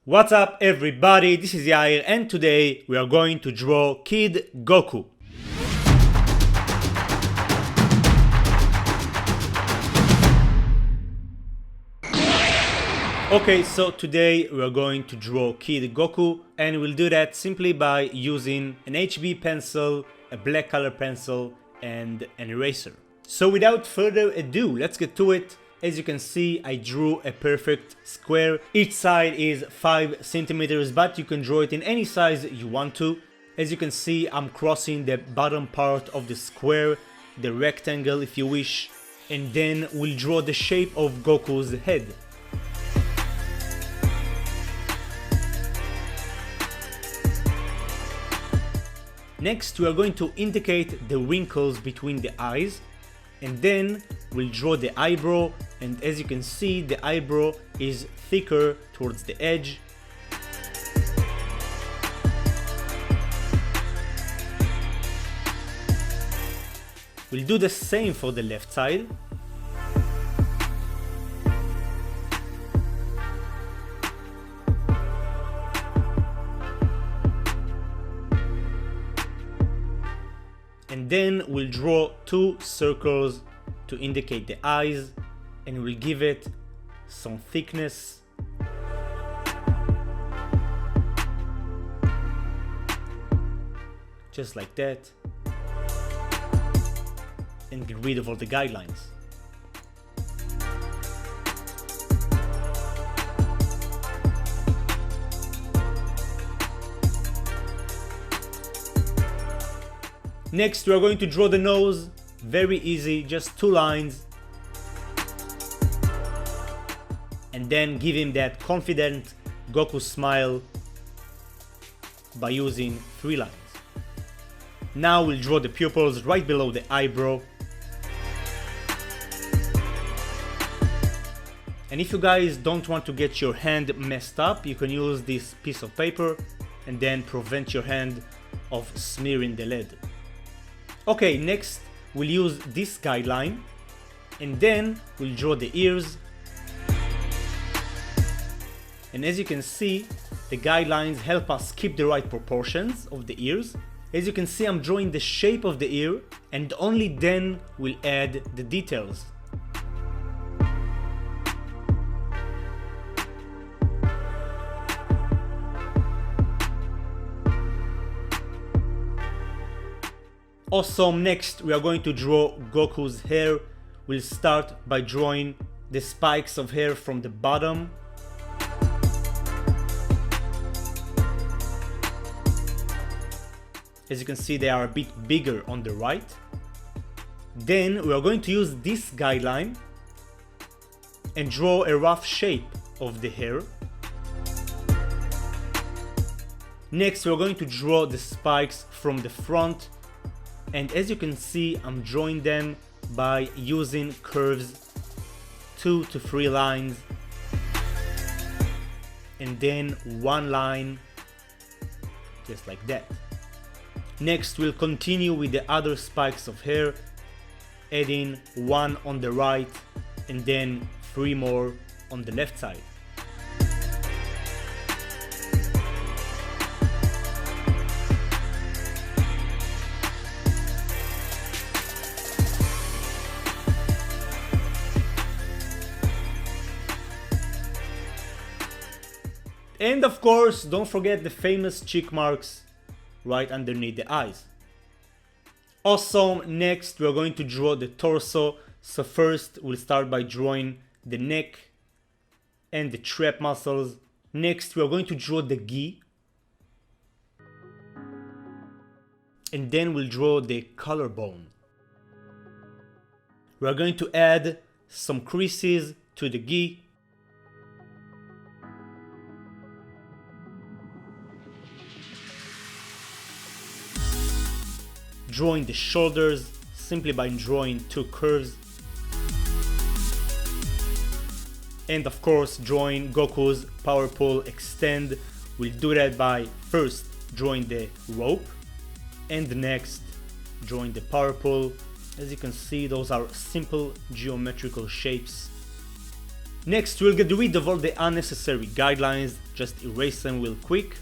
What's up everybody, this is Yair and today we are going to draw Kid Goku. Okay, so today we are going to draw Kid Goku and we'll do that simply by using an HB pencil, a black color pencil and an eraser. So without further ado, let's get to it. As you can see, I drew a perfect square. Each side is 5 centimeters, but you can draw it in any size you want to. As you can see, I'm crossing the bottom part of the square, the rectangle if you wish, and then we'll draw the shape of Goku's head. Next, we are going to indicate the wrinkles between the eyes. And then we'll draw the eyebrow, and as you can see, the eyebrow is thicker towards the edge. We'll do the same for the left side. And then we'll draw 2 circles to indicate the eyes, and we'll give it some thickness. Just like that. And get rid of all the guidelines. Next, we are going to draw the nose. Very easy, just 2 lines. And then give him that confident Goku smile by using 3 lines. Now we'll draw the pupils right below the eyebrow. And if you guys don't want to get your hand messed up, you can use this piece of paper and then prevent your hand of smearing the lead. Okay, next we'll use this guideline and then we'll draw the ears. And as you can see, the guidelines help us keep the right proportions of the ears. As you can see, I'm drawing the shape of the ear and only then we'll add the details. Awesome, next we are going to draw Goku's hair. We'll start by drawing the spikes of hair from the bottom. As you can see, they are a bit bigger on the right. Then we are going to use this guideline and draw a rough shape of the hair. Next we are going to draw the spikes from the front. And as you can see, I'm drawing them by using curves, 2 to 3 lines, and then 1 line, just like that. Next, we'll continue with the other spikes of hair, adding 1 on the right, and then 3 more on the left side. And of course, don't forget the famous cheek marks right underneath the eyes. Awesome, next we're going to draw the torso. So first we'll start by drawing the neck and the trap muscles. Next we're going to draw the gi. And then we'll draw the collarbone. We're going to add some creases to the gi. Drawing the shoulders simply by drawing 2 curves. And of course, drawing Goku's power pole extend. We'll do that by first drawing the rope and next drawing the power pole. As you can see, those are simple geometrical shapes. Next, we'll get rid of all the unnecessary guidelines, just erase them real quick.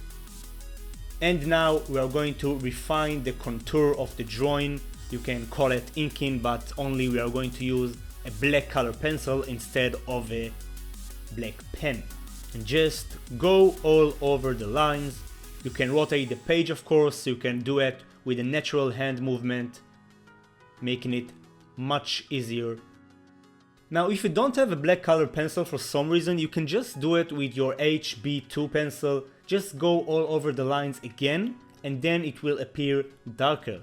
And now we are going to refine the contour of the drawing. You can call it inking, but only we are going to use a black color pencil instead of a black pen. And just go all over the lines. You can rotate the page, of course, you can do it with a natural hand movement, making it much easier. Now, if you don't have a black color pencil for some reason, you can just do it with your HB2 pencil. Just go all over the lines again, and then it will appear darker.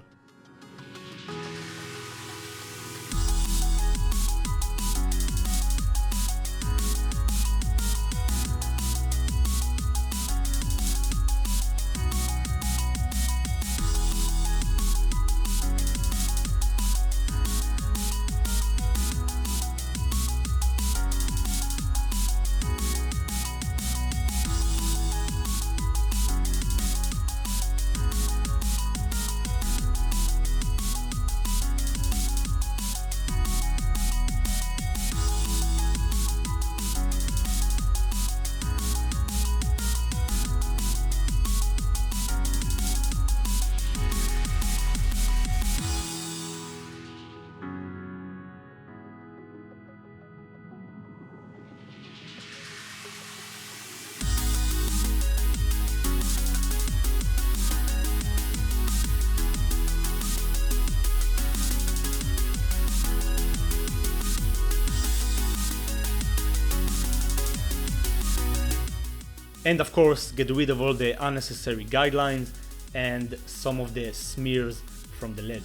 And of course, get rid of all the unnecessary guidelines and some of the smears from the lead.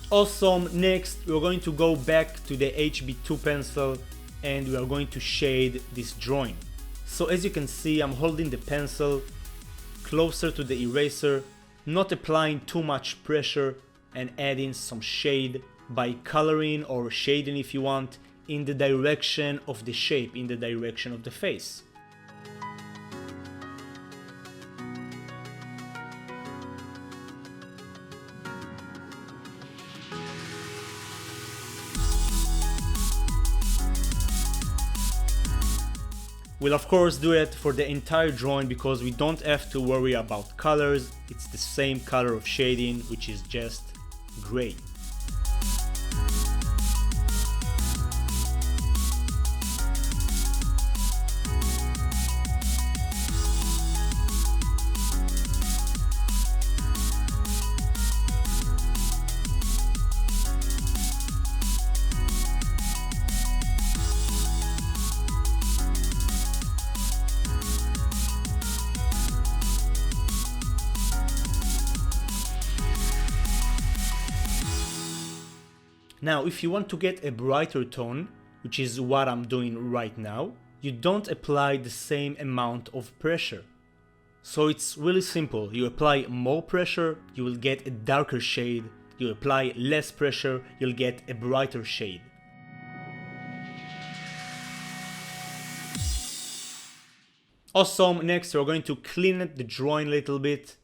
Awesome. Next, we're going to go back to the HB2 pencil and we are going to shade this drawing. So as you can see, I'm holding the pencil closer to the eraser, not applying too much pressure, and adding some shade by coloring or shading, if you want, in the direction of the shape, in the direction of the face. We'll of course do it for the entire drawing because we don't have to worry about colors. It's the same color of shading, which is just gray. Now, if you want to get a brighter tone, which is what I'm doing right now, you don't apply the same amount of pressure. So it's really simple. You apply more pressure, you will get a darker shade. You apply less pressure, you'll get a brighter shade. Awesome. Next, we're going to clean the drawing a little bit.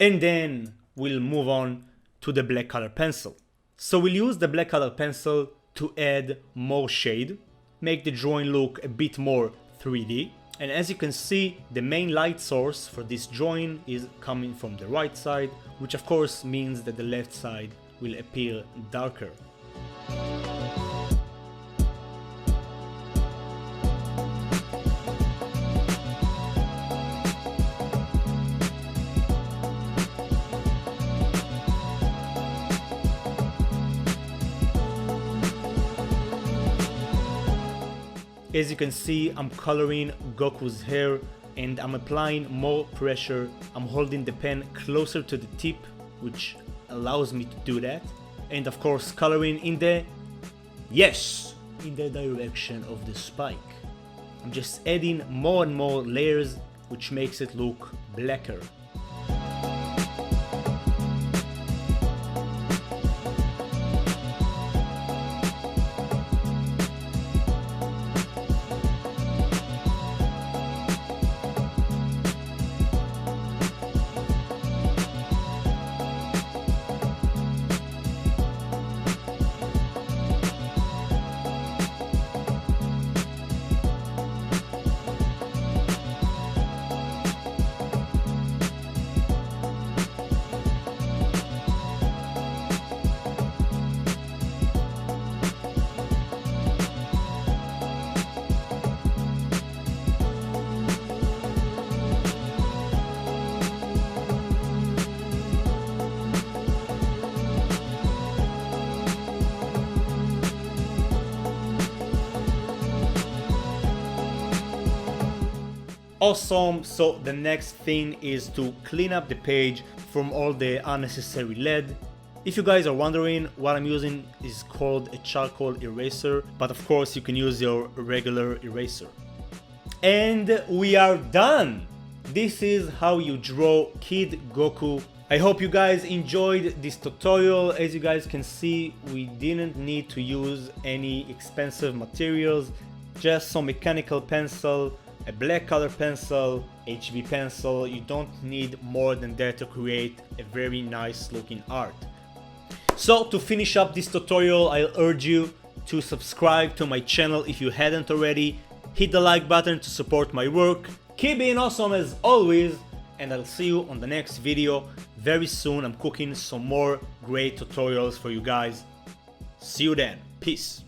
And then we'll move on to the black color pencil. So we'll use the black color pencil to add more shade, make the drawing look a bit more 3D. And as you can see, the main light source for this drawing is coming from the right side, which of course means that the left side will appear darker. As you can see, I'm coloring Goku's hair and I'm applying more pressure. I'm holding the pen closer to the tip, which allows me to do that. And of course coloring in the direction of the spike. I'm just adding more and more layers, which makes it look blacker. Awesome. So the next thing is to clean up the page from all the unnecessary lead. If you guys are wondering, what I'm using is called a charcoal eraser, but of course you can use your regular eraser. And we are done! This is how you draw Kid Goku. I hope you guys enjoyed this tutorial. As you guys can see, we didn't need to use any expensive materials, just some mechanical pencil, a black color pencil, HB pencil. You don't need more than that to create a very nice looking art. So to finish up this tutorial, I'll urge you to subscribe to my channel if you hadn't already. Hit the like button to support my work. Keep being awesome as always, and I'll see you on the next video. Very soon I'm cooking some more great tutorials for you guys. See you then. Peace.